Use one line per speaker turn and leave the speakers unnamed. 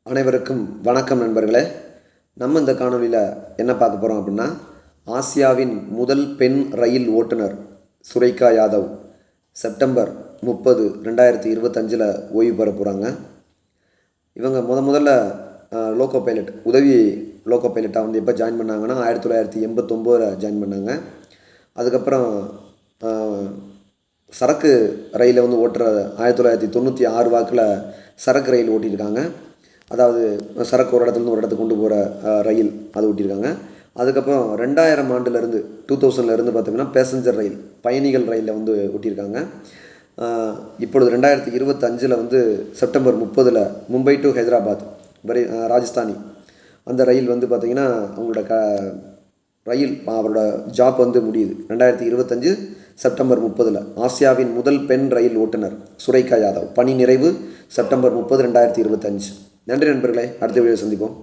அனைவருக்கும் வணக்கம் நண்பர்களே. நம்ம இந்த காணொலியில் என்ன பார்க்க போகிறோம் அப்படின்னா, ஆசியாவின் முதல் பெண் ரயில் ஓட்டுநர் சுரேகா யாதவ் செப்டம்பர் 30, 2025 ஓய்வு பெற போகிறாங்க. இவங்க முதல்ல லோக்கோ பைலட், உதவி லோக்கோ பைலட்டாக வந்து எப்போ ஜாயின் பண்ணாங்கன்னா 1989 ஜாயின் பண்ணாங்க. அதுக்கப்புறம் சரக்கு ரயிலை வந்து ஓட்டுற 1996 வாக்கில் சரக்கு ரயில் ஓட்டியிருக்காங்க. அதாவது சரக்கு ஒரு இடத்துலேருந்து ஒரு இடத்துக்கு கொண்டு போகிற ரயில் அது ஓட்டியிருக்காங்க. அதுக்கப்புறம் 2000 ஆண்டுலேருந்து 2000 பார்த்திங்கன்னா பேசஞ்சர் ரயில், பயணிகள் ரயிலில் வந்து ஓட்டியிருக்காங்க. இப்பொழுது 2025 வந்து செப்டம்பர் 30 மும்பை டு ஹைதராபாத் ராஜஸ்தானி அந்த ரயில் வந்து பார்த்திங்கன்னா அவங்களோட ரயில் அவரோட ஜாப் வந்து முடியுது. 2025 செப்டம்பர் 30 ஆசியாவின் முதல் பெண் ரயில் ஓட்டுநர் சுரேகா யாதவ் பணி நிறைவு செப்டம்பர் 30, 2025. நன்றி நண்பர்களே, அடுத்த வீடியோ சந்திப்போம்.